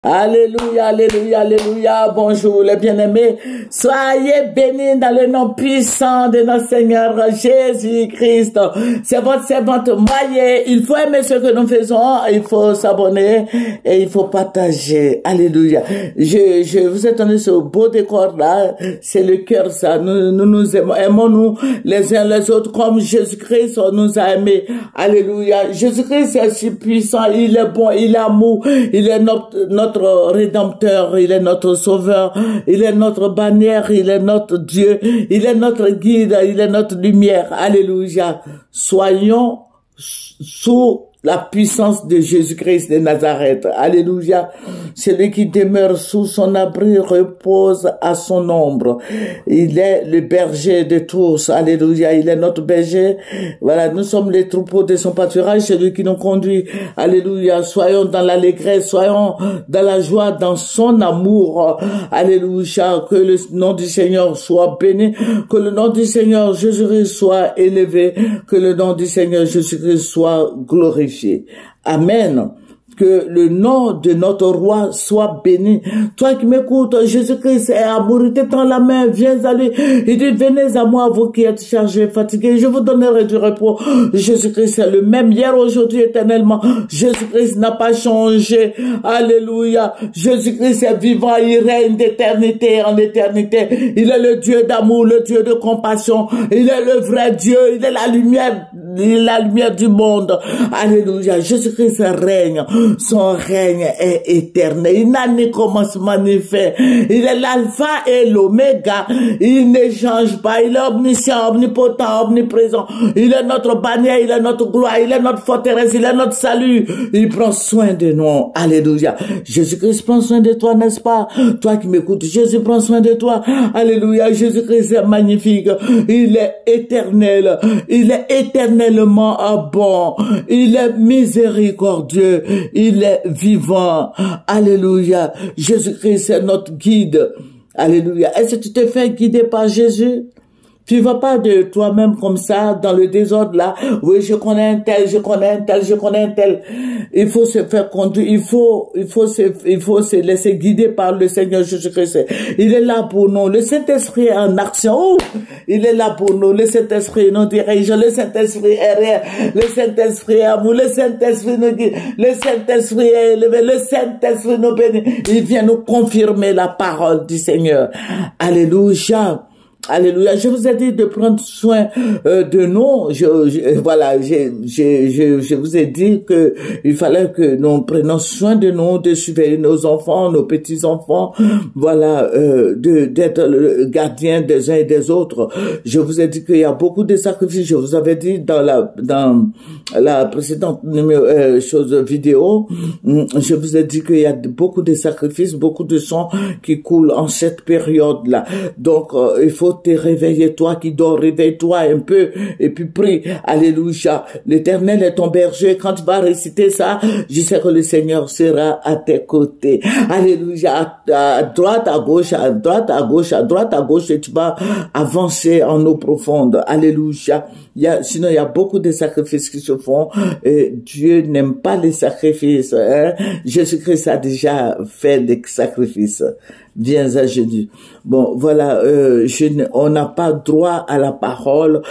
Alléluia, alléluia, alléluia. Bonjour les bien-aimés. Soyez bénis dans le nom puissant de notre Seigneur Jésus-Christ. C'est votre servante Maillé. Il faut aimer ce que nous faisons. Il faut s'abonner et il faut partager. Alléluia. Je vous ai donné ce beau décor là. C'est le cœur ça. Nous aimons-nous les uns les autres comme Jésus-Christ nous a aimés. Alléluia. Jésus-Christ est si puissant. Il est bon. Il est amour. Il est notre Rédempteur, il est notre Sauveur, il est notre bannière, il est notre Dieu, il est notre guide, il est notre lumière. Alléluia. Soyons sous la puissance de Jésus-Christ de Nazareth. Alléluia. Celui qui demeure sous son abri repose à son ombre. Il est le berger de tous. Alléluia. Il est notre berger. Voilà, nous sommes les troupeaux de son pâturage, celui qui nous conduit. Alléluia. Soyons dans l'allégresse, soyons dans la joie, dans son amour. Alléluia. Que le nom du Seigneur soit béni. Que le nom du Seigneur Jésus-Christ soit élevé. Que le nom du Seigneur Jésus-Christ soit glorifié. Amen. Que le nom de notre roi soit béni. Toi qui m'écoutes, Jésus-Christ est amour, il t'étend la main, viens à lui. Il dit, venez à moi, vous qui êtes chargés, fatigués, je vous donnerai du repos. Jésus-Christ est le même hier, aujourd'hui, éternellement. Jésus-Christ n'a pas changé. Alléluia. Jésus-Christ est vivant, il règne d'éternité en éternité. Il est le Dieu d'amour, le Dieu de compassion. Il est le vrai Dieu, il est la lumière du monde. Alléluia. Jésus-Christ règne. Son règne est éternel. Il n'a ni commencement ni fin. Il est l'alpha et l'oméga. Il ne change pas. Il est omniscient, omnipotent, omniprésent. Il est notre bannière, il est notre gloire, il est notre forteresse, il est notre salut. Il prend soin de nous. Alléluia. Jésus-Christ prend soin de toi, n'est-ce pas? Toi qui m'écoutes, Jésus prend soin de toi. Alléluia. Jésus-Christ est magnifique. Il est éternel. Il est éternellement bon. Il est miséricordieux. Il est vivant. Alléluia. Jésus-Christ est notre guide. Alléluia. Est-ce que tu te fais guider par Jésus? Tu vas pas de toi-même comme ça, dans le désordre là. Oui, je connais un tel, je connais un tel, je connais un tel. Il faut se faire conduire. Il faut se laisser guider par le Seigneur Jésus-Christ. Il est là pour nous. Le Saint-Esprit est en action. Oh, il est là pour nous. Le Saint-Esprit nous dirige. Le Saint-Esprit est réel. Le Saint-Esprit est amour. Le Saint-Esprit nous guide. Le Saint-Esprit est élevé. Le Saint-Esprit nous bénit. Il vient nous confirmer la parole du Seigneur. Alléluia. Alléluia. Je vous ai dit de prendre soin de nous. Je vous ai dit que il fallait que nous prenions soin de nous, de surveiller nos enfants, nos petits-enfants, voilà, d'être le gardien des uns et des autres. Je vous ai dit qu'il y a beaucoup de sacrifices. Je vous avais dit dans la précédente vidéo, je vous ai dit qu'il y a beaucoup de sacrifices, beaucoup de sang qui coulent en cette période-là. Donc, il faut te réveiller, toi qui dors, réveille-toi un peu et puis prie. Alléluia. L'Éternel est ton berger. Quand tu vas réciter ça, je sais que le Seigneur sera à tes côtés. Alléluia. À droite, à gauche, à droite, à gauche, à droite, à gauche, et tu vas avancer en eau profonde. Alléluia. Sinon, il y a beaucoup de sacrifices qui se font. Dieu n'aime pas les sacrifices. Hein? Jésus-Christ a déjà fait les sacrifices. Viens à Jésus. Bon, voilà, on n'a pas droit à la parole.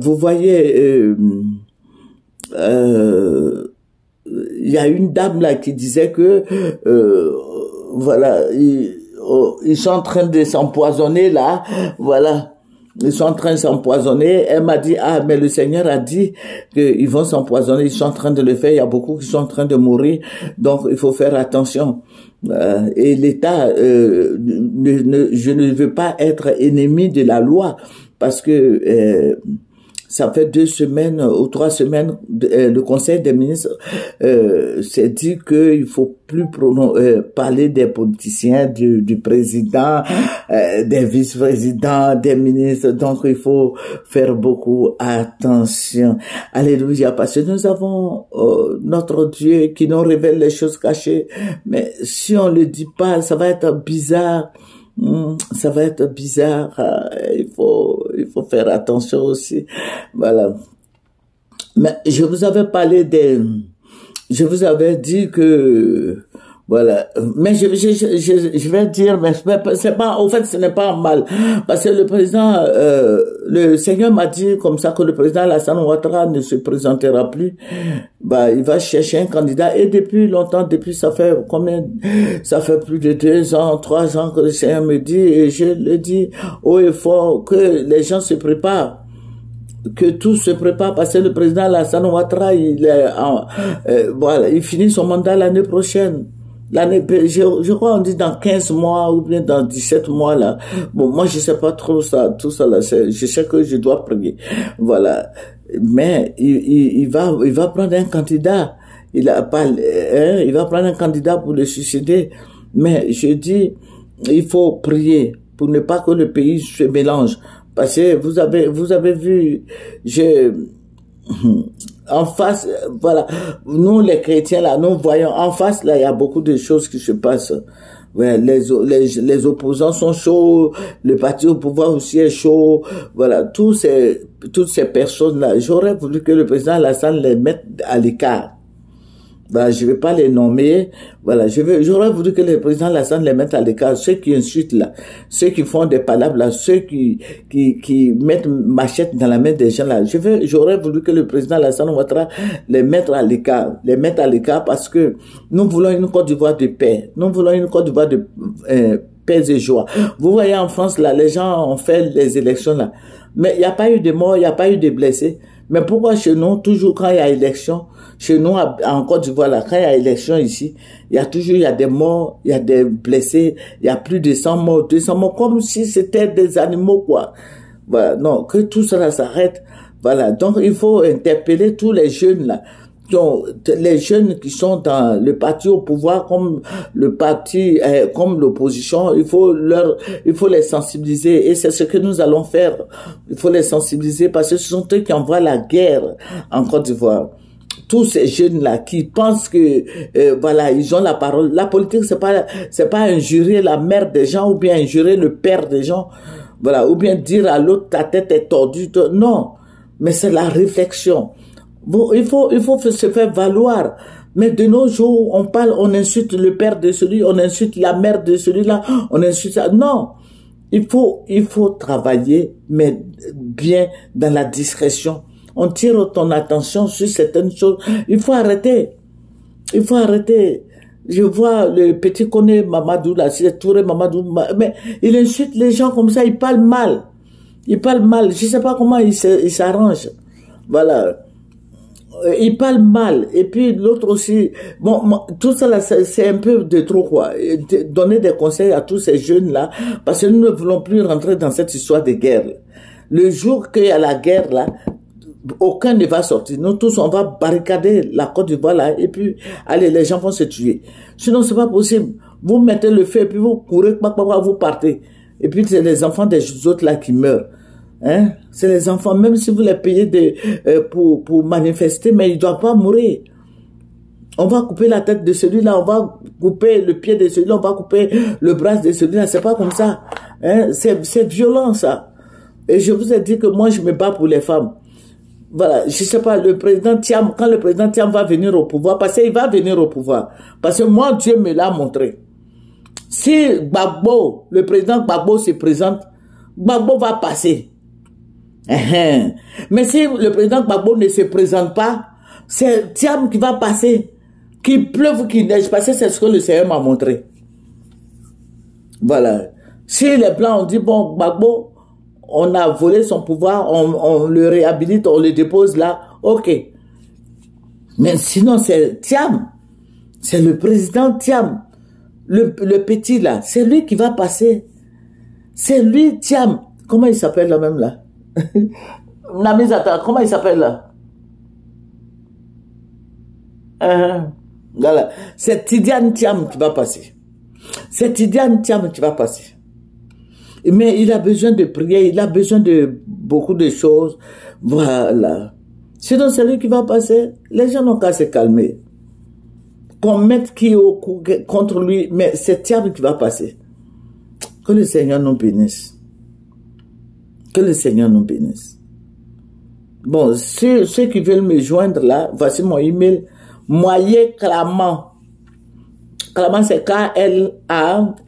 Vous voyez, il y a une dame là qui disait que, voilà, ils sont en train de s'empoisonner là, voilà. Ils sont en train de s'empoisonner. Elle m'a dit, ah, mais le Seigneur a dit qu'ils vont s'empoisonner. Ils sont en train de le faire. Il y a beaucoup qui sont en train de mourir. Donc, il faut faire attention. Et l'État, je ne veux pas être ennemi de la loi parce que ça fait 2 semaines ou 3 semaines, le Conseil des ministres s'est dit qu'il faut plus parler des politiciens, du président, des vice-présidents, des ministres. Donc, il faut faire beaucoup attention. Alléluia, parce que nous avons notre Dieu qui nous révèle les choses cachées. Mais si on le dit pas, ça va être bizarre. Ça va être bizarre. Il faut faire attention aussi. Voilà. Mais je vous avais parlé je vous avais dit que Voilà. Mais je vais dire, mais c'est pas, au fait, ce n'est pas mal. Parce que le président, le Seigneur m'a dit comme ça que le président Alassane Ouattara ne se présentera plus. Bah, il va chercher un candidat. Et depuis longtemps, depuis ça fait combien, ça fait plus de 2 ans, 3 ans que le Seigneur me dit, et je le dis haut et fort, que les gens se préparent. Que tout se prépare parce que le président Alassane Ouattara, voilà, il finit son mandat l'année prochaine. Je crois on dit dans 15 mois ou bien dans 17 mois là. Bon, moi je sais pas trop ça, tout ça là. Je sais que je dois prier. Voilà. Mais il va prendre un candidat. Il va prendre un candidat pour le succéder. Mais je dis, il faut prier pour ne pas que le pays se mélange. Parce que vous avez vu, en face, voilà, nous les chrétiens là, nous voyons en face là, il y a beaucoup de choses qui se passent. Ouais, les opposants sont chauds, le parti au pouvoir aussi est chaud. Voilà, toutes ces personnes là, j'aurais voulu que le président Alassane les mette à l'écart. Voilà, je vais pas les nommer. Voilà, j'aurais voulu que le président Alassane les mette à l'écart. Ceux qui insultent là, ceux qui font des palabres là, ceux qui mettent machette dans la main des gens là. J'aurais voulu que le président Alassane Ouattara les mette à l'écart, parce que nous voulons une Côte d'Ivoire de paix. Nous voulons une Côte d'Ivoire de paix et joie. Vous voyez en France là, les gens ont fait les élections là, mais il n'y a pas eu de morts, il n'y a pas eu de blessés. Mais pourquoi chez nous, toujours quand il y a élection, chez nous, en Côte d'Ivoire, là, quand il y a élection ici, il y a des morts, il y a des blessés, il y a plus de 100 morts, 200 morts, comme si c'était des animaux, quoi. Voilà. Non, que tout cela s'arrête. Voilà. Donc, il faut interpeller tous les jeunes, là. Les jeunes qui sont dans le parti au pouvoir, comme le parti, comme l'opposition, il faut les sensibiliser, et c'est ce que nous allons faire. Il faut les sensibiliser parce que ce sont eux qui envoient la guerre en Côte d'Ivoire. Tous ces jeunes-là qui pensent que, voilà, ils ont la parole. La politique, c'est pas injurer la mère des gens ou bien injurer le père des gens. Voilà. Ou bien dire à l'autre, ta tête est tordue. Non. Mais c'est la réflexion. Bon, il faut se faire valoir. Mais de nos jours, on insulte le père de celui, on insulte la mère de celui-là, on insulte ça. Non. Il faut travailler, mais bien dans la discrétion. On tire ton attention sur certaines choses. Il faut arrêter. Il faut arrêter. Je vois le petit Koné Mamadou, là, c'est Touré Mamadou, mais il insulte les gens comme ça, il parle mal. Il parle mal. Je sais pas comment il s'arrange. Voilà. Il parle mal. Et puis l'autre aussi. Bon, tout ça là, c'est un peu de trop, quoi. Donner des conseils à tous ces jeunes là, parce que nous ne voulons plus rentrer dans cette histoire de guerre. Le jour qu'il y a la guerre là, aucun ne va sortir. Nous tous, on va barricader la Côte d'Ivoire là, et puis, allez, les gens vont se tuer. Sinon, c'est pas possible. Vous mettez le feu, et puis vous courez, vous partez. Et puis, c'est les enfants des autres là qui meurent. Hein? C'est les enfants, même si vous les payez pour manifester, mais ils ne doivent pas mourir. On va couper la tête de celui-là, on va couper le pied de celui-là, on va couper le bras de celui-là. C'est pas comme ça. Hein? C'est violent, ça. Et je vous ai dit que moi, je me bats pour les femmes. Voilà, je sais pas, le président Thiam, quand le président Thiam va venir au pouvoir, parce qu'il va venir au pouvoir, parce que moi, Dieu me l'a montré. Si Gbagbo, le président Gbagbo se présente, Gbagbo va passer. Mais si le président Gbagbo ne se présente pas, c'est Thiam qui va passer. Qu'il pleuve ou qu'il neige, parce que c'est ce que le Seigneur m'a montré. Voilà. Si les Blancs ont dit, bon, Gbagbo, on a volé son pouvoir, on le réhabilite, on le dépose là, ok. Mais sinon, c'est Thiam. C'est le président Thiam. Le petit là, c'est lui qui va passer. C'est lui, Thiam. Comment il s'appelle là même là? Comment il s'appelle là? Voilà. C'est Tidiane Thiam qui va passer. C'est Tidiane Thiam qui va passer. Mais il a besoin de prier, il a besoin de beaucoup de choses. Voilà. Sinon, c'est lui qui va passer. Les gens n'ont qu'à se calmer. Qu'on mette qui contre lui, mais c'est Thiam qui va passer. Que le Seigneur nous bénisse. Que le Seigneur nous bénisse. Bon, ceux qui veulent me joindre là, voici mon email. Moyer clamant. Claman, c'est K-L-A-M-A-N.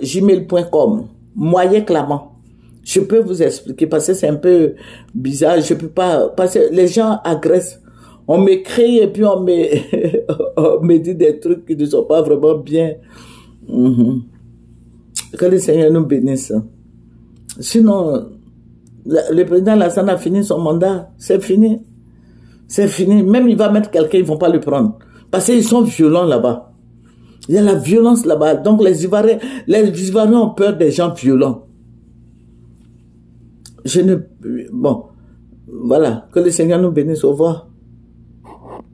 @gmail.com. Moyen Claman. Je peux vous expliquer parce que c'est un peu bizarre. Je peux pas, parce que les gens agressent. On m'écrit et puis on me dit des trucs qui ne sont pas vraiment bien. Que le Seigneur nous bénisse. Sinon, le président Lassana a fini son mandat. C'est fini. C'est fini. Même il va mettre quelqu'un, ils vont pas le prendre. Parce qu'ils sont violents là-bas. Il y a la violence là-bas. Donc les Ivoiriens ont peur des gens violents. Bon, voilà. Que le Seigneur nous bénisse. Au revoir.